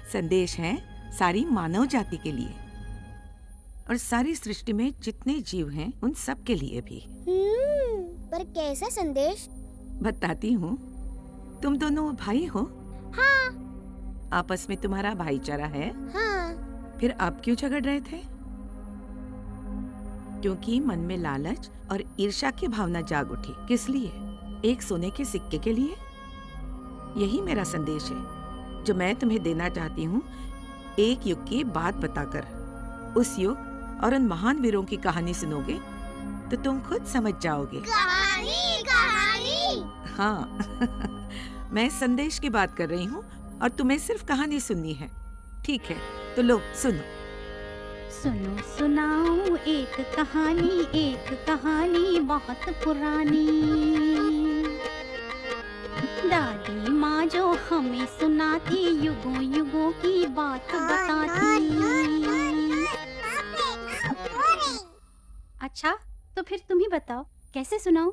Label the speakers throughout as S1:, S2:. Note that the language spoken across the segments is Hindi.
S1: संदेश है सारी मानव जाति के लिए और सारी सृष्टि में जितने जीव हैं उन सब के लिए भी।
S2: पर कैसा संदेश?
S1: बताती हूँ। तुम दोनों भाई हो?
S2: हाँ।
S1: आपस में तुम्हारा भाईचारा है?
S2: हाँ।
S1: फिर आप क्यों झगड़ रहे थे? क्योंकि मन में लालच और ईर्ष्या की भावना जाग उठी। किस लिए? एक सोने के सिक्के के लिए? यही मेरा संदेश है जो मैं तुम्हें देना चाहती हूँ, एक युग की बात बताकर। उस युग और उन महान वीरों की कहानी सुनोगे तो तुम खुद समझ जाओगे।
S2: कहानी कहानी।
S1: हाँ मैं संदेश की बात कर रही हूँ और तुम्हें सिर्फ कहानी सुननी है। ठीक है तो लो सुनो।
S3: सुनो सुनाऊं एक कहानी बहुत पुरानी। दादी माँ जो हमें सुनाती, युगों युगों की बात बताती। अच्छा तो फिर तुम ही बताओ कैसे सुनाऊं?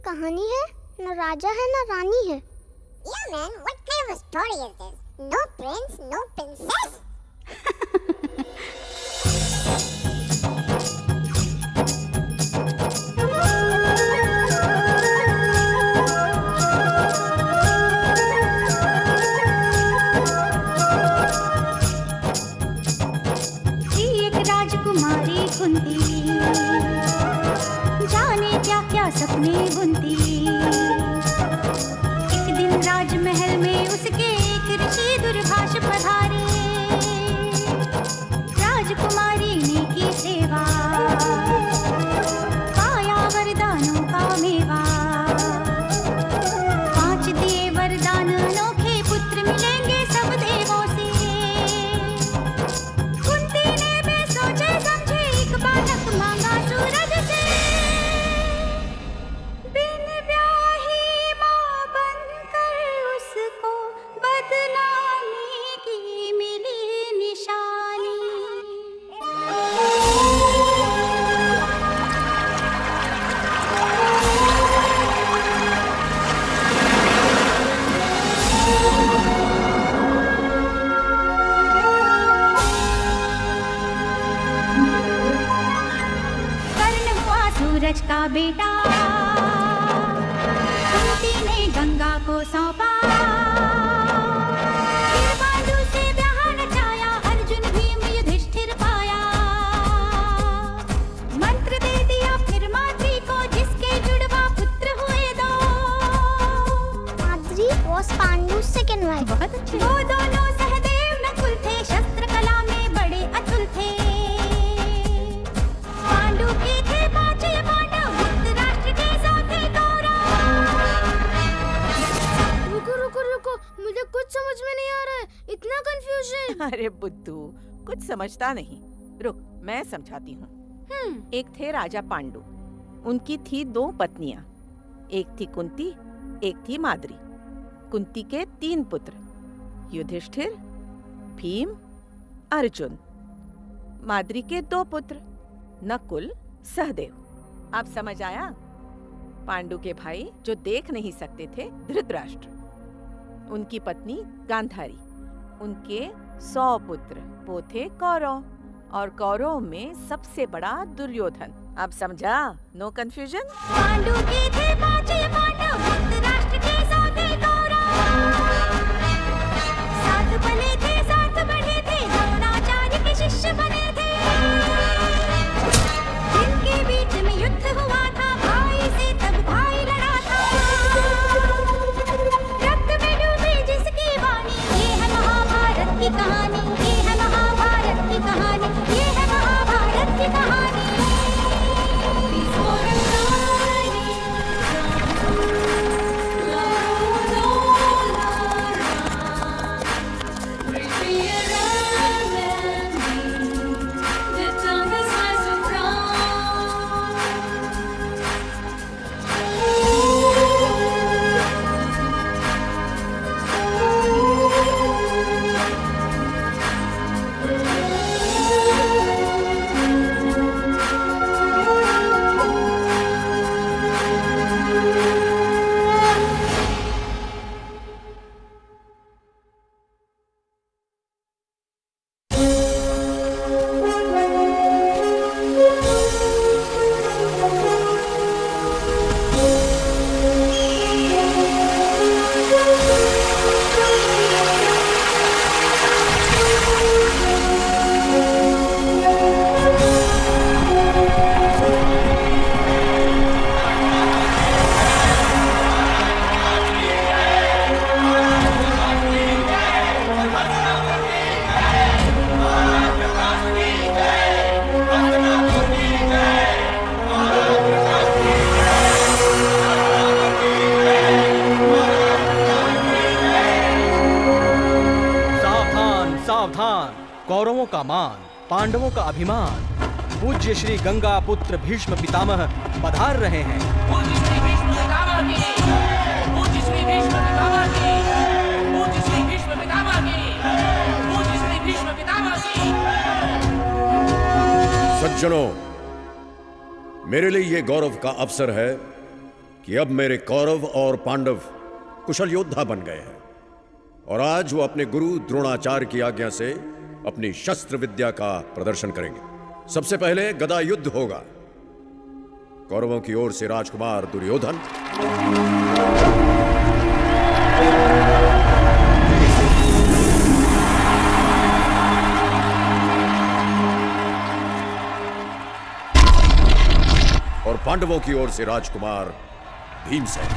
S2: कहानी है, न राजा है न रानी है। Yeah man, what kind of a story is this? No prince, no princess.
S3: एक राजकुमारी कुंती, जाने क्या क्या सपने बुनती। एक दिन राजमहल में उसके एक ऋषि दूरभाष पधारे। राजकुमारी ने की सेवा, पाया वरदानों का मेवा। 5 दिए वरदान अनोखे, पुत्र मिलेंगे सब देवों से। कुंती ने भी सोचे समझे, एक बालक मांगा सूरज से। बिन ब्याही माँ बनकर उसको बदनामी की मिली निशानी। कर्ण हुआ सूरज का बेटा, कुंती ने गंगा को सौंपा। फिर बाजू से ब्याह रचाया, अर्जुन भीम युधिष्ठिर पाया। मंत्र दे दिया फिर माद्री को, जिसके जुड़वा पुत्र हुए 2।
S2: Madri was पांडु's second wife.
S3: बहुत अच्छे। वो दोनों सहदेव नकुल थे, शस्त्र कला में बड़े अतुल थे। पांडु के थे 5 पांडव, धृतराष्ट्र के 100 थे कौरव।
S2: रुको रुको रुको, मुझे कुछ समझ में नहीं आ रहा है, इतना कंफ्यूजन।
S1: अरे बुद्धू, कुछ समझता नहीं। रुक मैं समझाती हूँ। एक थे राजा पांडु, उनकी थी 2 पत्नियां। एक थी कुंती, एक थी माद्री। कुंती के 3 पुत्र, युधिष्ठिर, भीम अर्जुन। माद्री के 2 पुत्र, नकुल, सहदेव। अब समझ आया? पांडु के भाई जो देख नहीं सकते थे, धृतराष्ट्र, उनकी पत्नी गांधारी, उनके 100 पुत्र, वो थे कौरव, और कौरव में सबसे बड़ा दुर्योधन। अब समझा? No confusion?
S3: पांडु के थे 5 पांडव, धृतराष्ट्र के 100 थे कौरव। 7 बने थे, 7 बने थे, द्रोणाचार्य के शिष्य बने थे। जिनके बीच में युद्ध हुआ था, भाई से तब भाई लड़ा था। रक्त में डूबी जिसकी वाणी, ये है महाभारत की कहानी, ये है महाभारत की कहानी, ये है महाभारत की कहानी।
S4: कौरवों का मान, पांडवों का अभिमान, पूज्य श्री गंगा पुत्र भीष्म पितामह पधार रहे हैं।
S5: पूज्य श्री भीष्म पितामह की, पूज्य श्री भीष्म पितामह की, पूज्य श्री भीष्म पितामह की, पूज्य श्री भीष्म पितामह की।
S6: सज्जनों, मेरे लिए ये गौरव का अवसर है कि अब मेरे कौरव और पांडव कुशल योद्धा बन गए हैं, और आज वो अपने गुरु द्रोणाचार्य की आज्ञा से अपनी शस्त्र विद्या का प्रदर्शन करेंगे। सबसे पहले गदा युद्ध होगा। कौरवों की ओर से राजकुमार दुर्योधन, और पांडवों की ओर से राजकुमार भीमसेन।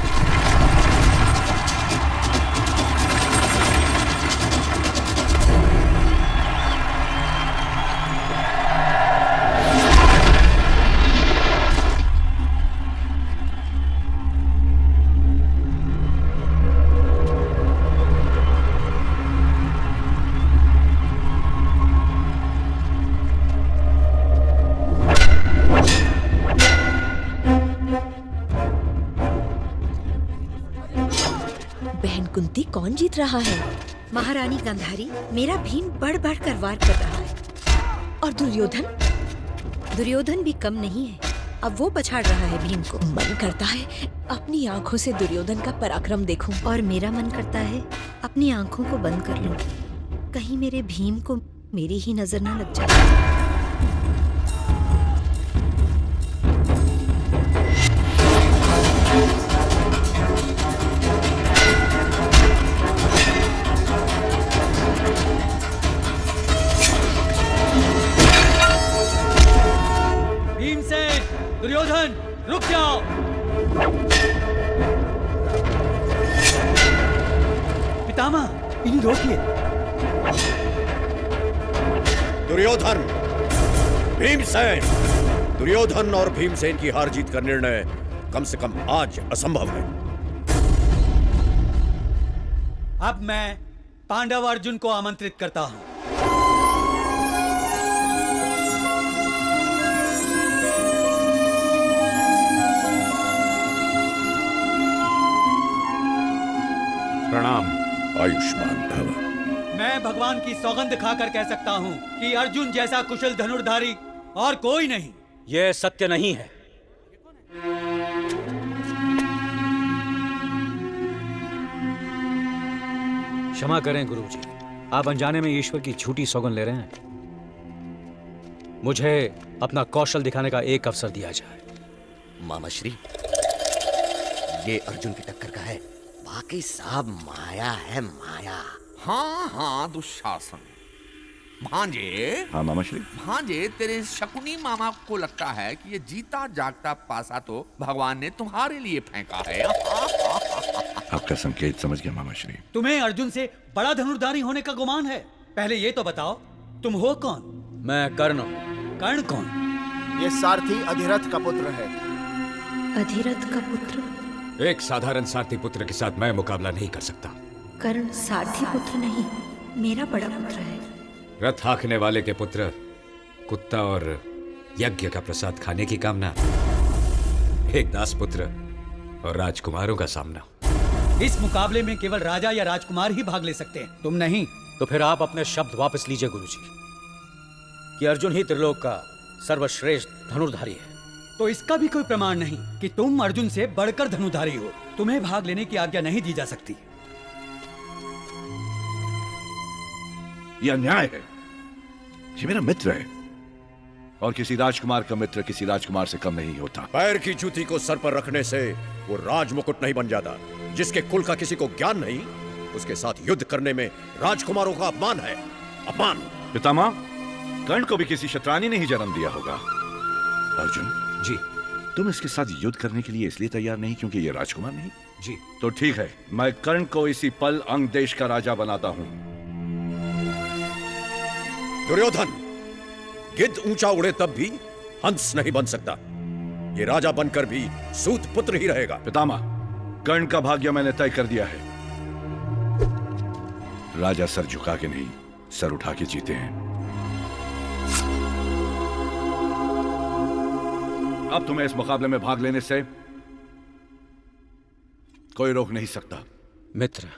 S7: बहन कुंती, कौन जीत रहा है?
S8: महारानी गांधारी। मेरा भीम बढ़ बढ़ कर वार कर रहा है।
S7: और दुर्योधन?
S8: दुर्योधन भी कम नहीं है, अब वो पछाड़ रहा है भीम को।
S7: मन करता है अपनी आंखों से दुर्योधन का पराक्रम देखूं।
S8: और मेरा मन करता है अपनी आंखों को बंद कर लूं, कहीं मेरे भीम को मेरी ही नजर न लग जाए।
S4: दुर्योधन, रुक जाओ। पितामह, इन्हें रोकिए।
S6: दुर्योधन, भीमसेन। दुर्योधन और भीमसेन की हार जीत का निर्णय कम से कम आज असंभव है।
S4: अब मैं पांडव अर्जुन को आमंत्रित करता हूं।
S6: प्रणाम। आयुष्मान भव।
S9: मैं भगवान की सौगंध खाकर कह सकता हूँ कि अर्जुन जैसा कुशल धनुर्धारी और कोई नहीं।
S4: यह सत्य नहीं है। क्षमा करें गुरुजी, आप अनजाने में ईश्वर की झूठी सौगंध ले रहे हैं। मुझे अपना कौशल दिखाने का एक अवसर दिया जाए।
S10: मामा श्री, ये अर्जुन की टक्कर का है। बाकी सब माया है, माया।
S5: हाँ हाँ दुशासन, भांजे।
S11: हाँ मामा श्री।
S5: भांजे, तेरे शकुनी मामा को लगता है कि ये जीता जागता पासा तो भगवान ने तुम्हारे लिए फेंका है।
S11: आपका संकेत समझ गया मामा श्री।
S9: तुम्हें अर्जुन से बड़ा धनुर्धारी होने का गुमान है। पहले ये तो बताओ, तुम हो कौन?
S4: मैं कर्ण हूं।
S9: कर्ण कौन?
S12: ये सारथी अधिरथ का पुत्र है।
S8: अधिरथ का पुत्र?
S6: एक साधारण सारथी पुत्र के साथ मैं मुकाबला नहीं कर सकता।
S8: कर्ण सारथी पुत्र नहीं, मेरा बड़ा पुत्र है।
S6: रथ हाँकने वाले के पुत्र कुत्ता और यज्ञ का प्रसाद खाने की कामना, एक दास पुत्र और राजकुमारों का सामना।
S9: इस मुकाबले में केवल राजा या राजकुमार ही भाग ले सकते हैं, तुम नहीं।
S4: तो फिर आप अपने शब्द वापस लीजिए गुरुजी कि अर्जुन ही त्रिलोक का सर्वश्रेष्ठ धनुर्धारी है।
S9: तो इसका भी कोई प्रमाण नहीं कि तुम अर्जुन से बढ़कर धनुर्धारी हो। तुम्हें भाग लेने की आज्ञा नहीं दी जा सकती।
S11: यह अन्याय है। ये मेरा मित्र है और किसी राजकुमार का मित्र किसी राजकुमार से कम नहीं होता।
S6: पैर की जूती को सर पर रखने से वो राजमुकुट नहीं बन जाता। जिसके कुल का किसी को ज्ञान नहीं, उसके साथ युद्ध करने में राजकुमारों का अपमान है, अपमान।
S11: पितामह, कर्ण को भी किसी शतरानी ने ही जन्म दिया होगा। अर्जुन
S6: जी,
S11: तुम इसके साथ युद्ध करने के लिए इसलिए तैयार नहीं क्योंकि ये राजकुमार नहीं?
S6: जी।
S11: तो ठीक है, मैं कर्ण को इसी पल अंग देश का राजा बनाता हूं।
S6: दुर्योधन, गिद्ध ऊंचा उड़े तब भी हंस नहीं बन सकता। ये राजा बनकर भी सूत पुत्र ही रहेगा।
S11: पितामह, कर्ण का भाग्य मैंने तय कर दिया है। राजा सर झुका के नहीं, सर उठा के जीते हैं। अब तुम्हें इस मुकाबले में भाग लेने से कोई रोक नहीं सकता।
S4: मित्र,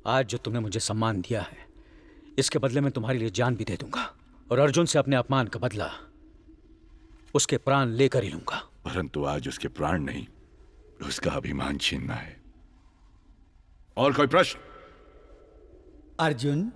S4: आज जो तुमने मुझे सम्मान दिया है, इसके बदले में तुम्हारे लिए जान भी दे दूंगा और अर्जुन से अपने अपमान का बदला उसके प्राण लेकर ही लूंगा।
S11: परंतु आज उसके प्राण नहीं, उसका अभिमान छीनना है। और कोई प्रश्न?
S9: अर्जुन,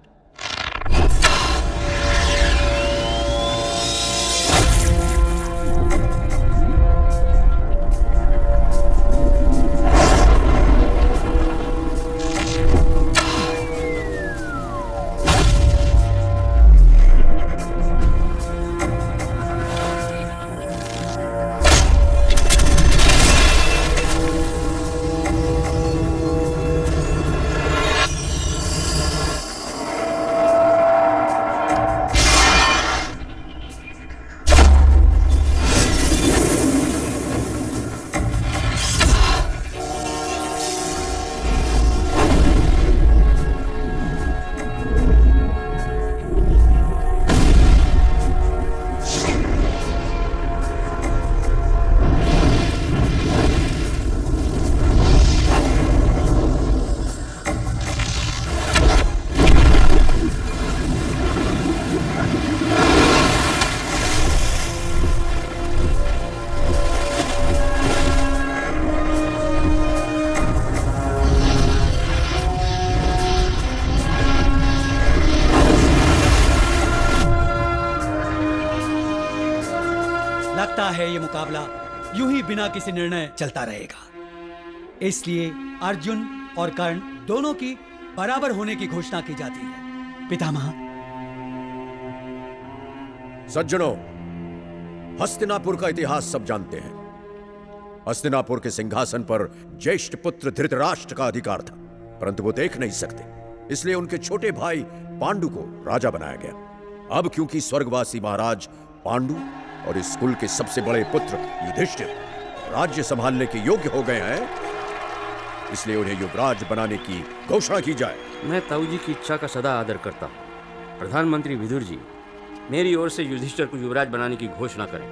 S9: लगता है ये मुकाबला यूं ही बिना किसी निर्णय चलता रहेगा। इसलिए अर्जुन और कर्ण दोनों की बराबर होने की घोषणा की जाती है। पितामह।
S6: सज्जनों, हस्तिनापुर का इतिहास सब जानते हैं। हस्तिनापुर के सिंहासन पर ज्येष्ठ पुत्र धृतराष्ट्र का अधिकार था, परंतु वो देख नहीं सकते, इसलिए उनके छोटे भाई पांडु को राजा बनाया गया। अब क्योंकि स्वर्गवासी महाराज पांडु और इस कुल के सबसे बड़े पुत्र युधिष्ठिर राज्य संभालने के योग्य हो गए हैं, इसलिए उन्हें युवराज बनाने की घोषणा की जाए।
S13: मैं ताऊ जी की इच्छा का सदा आदर करता हूँ। प्रधानमंत्री विदुर जी, मेरी ओर से युधिष्ठिर को युवराज बनाने की घोषणा करें।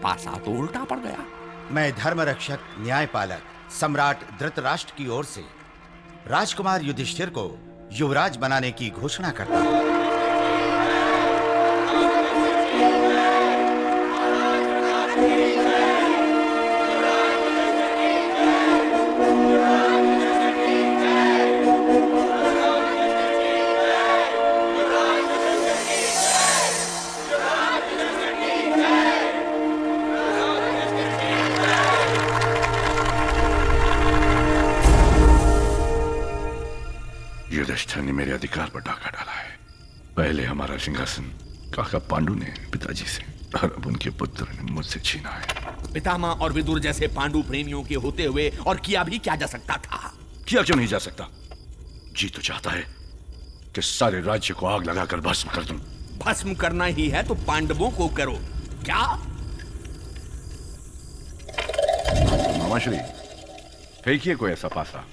S5: पासा तो उल्टा पड़ गया।
S12: मैं धर्मरक्षक न्यायपालक सम्राट धृतराष्ट्र की ओर से राजकुमार युधिष्ठिर को
S14: युवराज बनाने की घोषणा करता हूं।
S11: युधिष्ठिर ने मेरे अधिकार पर डाका डाला है। पहले हमारा सिंहासन काका पांडु ने पिताजी से और अब उनके पुत्र ने मुझसे छीना है।
S15: पितामह और विदुर जैसे पांडु प्रेमियों के होते हुए और किया भी क्या जा सकता था?
S11: किया क्यों नहीं जा सकता? जी तो चाहता है कि सारे राज्य को आग लगाकर भस्म कर दूं।
S15: भस्म करना ही है तो पांडवों को करो। क्या
S11: मामाश्री, फेंकिए कोई ऐसा पासा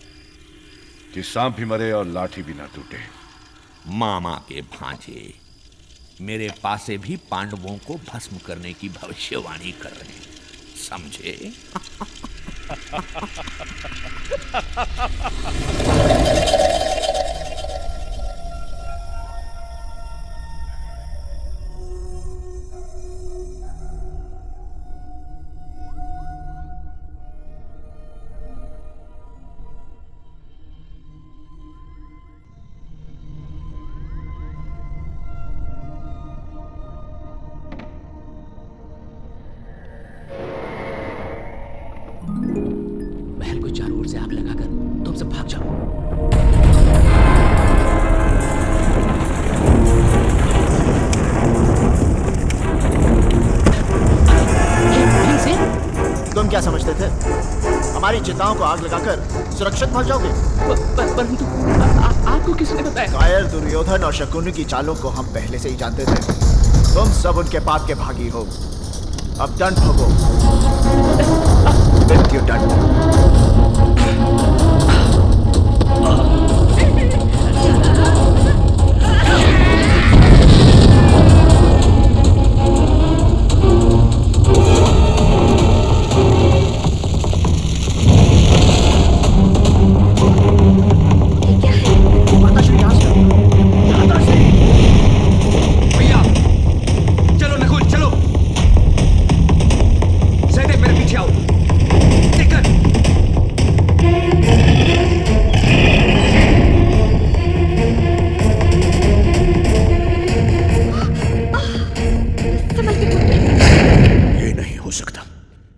S11: कि सांप भी मरे और लाठी भी ना टूटे।
S15: मामा के भांजे मेरे पासे भी पांडवों को भस्म करने की भविष्यवाणी कर रहे हैं, समझे?
S5: महल को चारों ओर से आग लगाकर तुम सब भाग जाओ।
S12: तुम क्या समझते थे? हमारी चिताओं को आग लगाकर सुरक्षित भाग जाओगे?
S5: परंतु आपको किसने बताया?
S12: कायर दुर्योधन और शकुनि की चालों को हम पहले से ही जानते थे। तुम सब उनके पाप के भागी हो। अब दंड भोगो, मृत्यु दंड।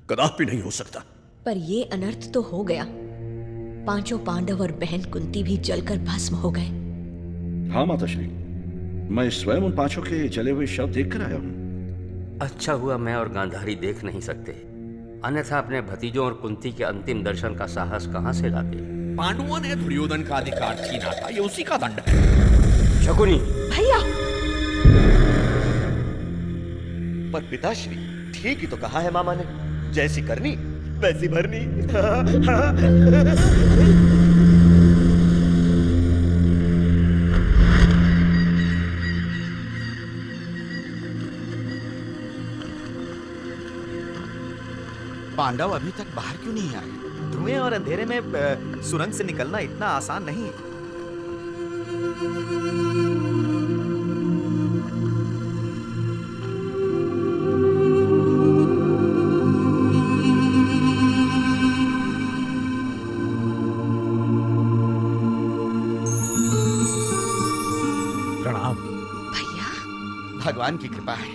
S6: कदापि नहीं हो सकता।
S7: पर ये अनर्थ तो हो गया। पांचों पांडव और बहन कुंती भी जलकर भस्म हो गए।
S11: हाँ माताश्री, मैं स्वयं उन पांचों के जले हुए शव देख कर आया हूँ।
S13: अच्छा हुआ मैं और गांधारी देख नहीं सकते, अन्यथा अपने भतीजों और कुंती के अंतिम दर्शन का साहस कहां से लाते।
S15: पांडवों ने दुर्योधन का अधिकार छीना था, ये उसी का दंड है।
S13: शकुनी
S7: भैया,
S10: पर पिताश्री, ठीक ही तो कहा है मामा ने, जैसी करनी वैसी भरनी।
S12: पांडव अभी तक बाहर क्यों नहीं आए? धुएं और अंधेरे में सुरंग से निकलना इतना आसान नहीं।
S14: भगवान की कृपा है,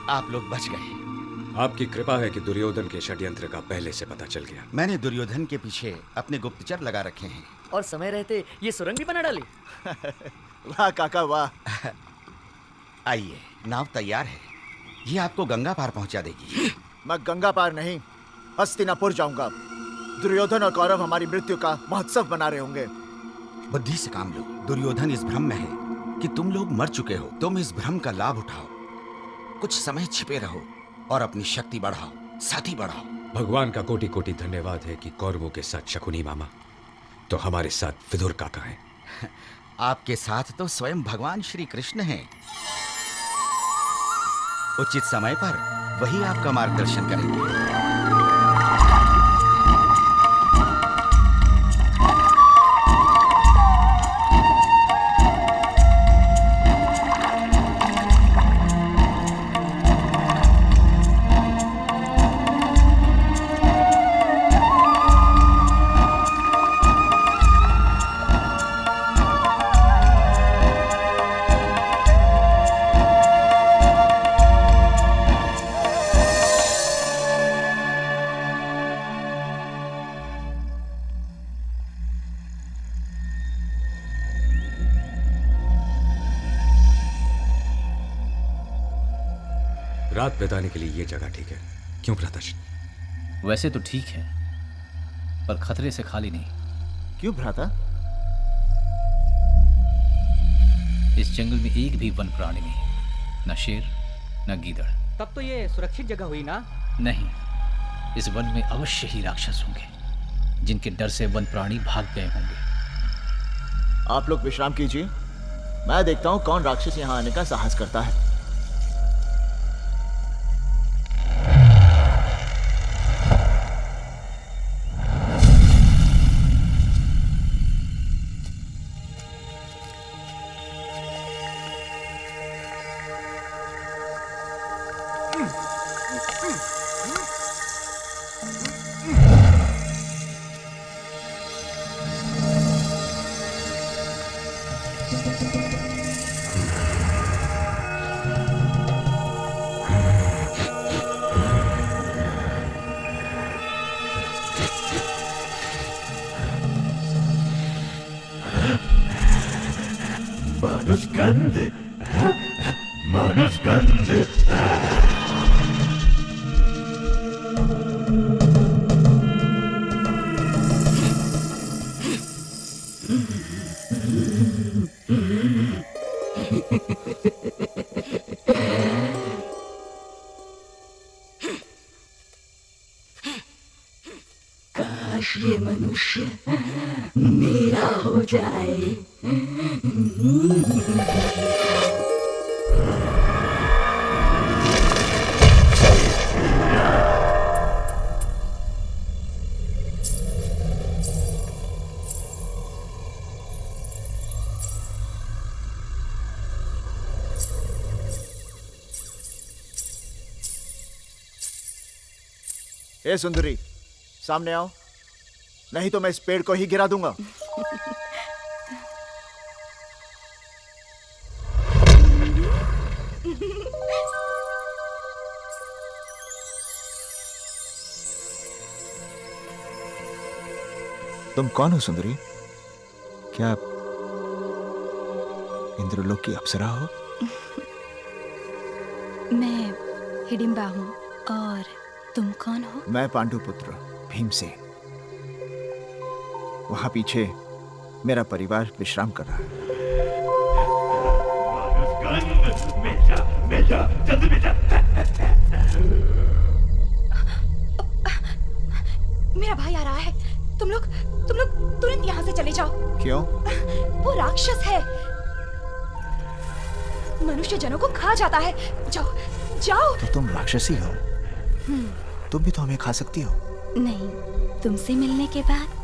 S14: आप लोग बच गए।
S6: आपकी कृपा है कि दुर्योधन के षड्यंत्र का पहले से पता चल गया।
S14: मैंने दुर्योधन के पीछे अपने गुप्तचर लगा रखे हैं।
S5: और समय रहते ये सुरंग भी बना डाली।
S12: वाह काका वाह।
S14: आइए, नाव तैयार है, ये आपको गंगा पार पहुंचा देगी।
S12: मैं गंगा पार नहीं, हस्तिनापुर जाऊंगा। दुर्योधन और कौरव हमारी मृत्यु का महोत्सव बना रहे होंगे।
S14: बुद्धि से काम लो। दुर्योधन इस भ्रम में है कि तुम लोग मर चुके हो। तुम इस भ्रम का लाभ उठाओ, कुछ समय छिपे रहो और अपनी शक्ति बढ़ाओ, साथी बढ़ाओ।
S6: भगवान का कोटि कोटि धन्यवाद है कि कौरवों के साथ शकुनी मामा तो हमारे साथ विदुर काका हैं।
S14: आपके साथ तो स्वयं भगवान श्री कृष्ण हैं। उचित समय पर वही आपका मार्गदर्शन करेंगे।
S16: रात बिताने के लिए ये जगह ठीक है, क्यों भ्राताश्री?
S17: वैसे तो ठीक है, पर खतरे से खाली नहीं।
S12: क्यों भ्राता?
S17: इस जंगल में एक भी वन प्राणी नहीं, न शेर न गीदड़।
S18: तब तो ये सुरक्षित जगह हुई ना?
S17: नहीं, इस वन में अवश्य ही राक्षस होंगे, जिनके डर से वन प्राणी भाग गए होंगे।
S12: आप लोग विश्राम कीजिए, मैं देखता हूं कौन राक्षस यहां आने का साहस करता है।
S3: काश ये मनुष्य मेरा हो जाए।
S12: ए सुंदरी, सामने आओ, नहीं तो मैं इस पेड़ को ही गिरा दूंगा। तुम कौन हो सुंदरी? क्या इंद्रलोक की अप्सरा हो?
S19: मैं हिडिंबा हूँ। और तुम कौन हो?
S12: मैं पांडुपुत्र भीमसेन। वहां पीछे मेरा परिवार विश्राम कर रहा है।
S19: मेरा भाई आ रहा है। तुम लोग तुरंत यहाँ से चले जाओ।
S12: क्यों?
S19: वो राक्षस है, मनुष्य जनों को खा जाता है। जाओ जाओ।
S12: तो तुम राक्षसी हो? तुम भी तो हमें खा सकती हो।
S19: नहीं, तुमसे मिलने के बाद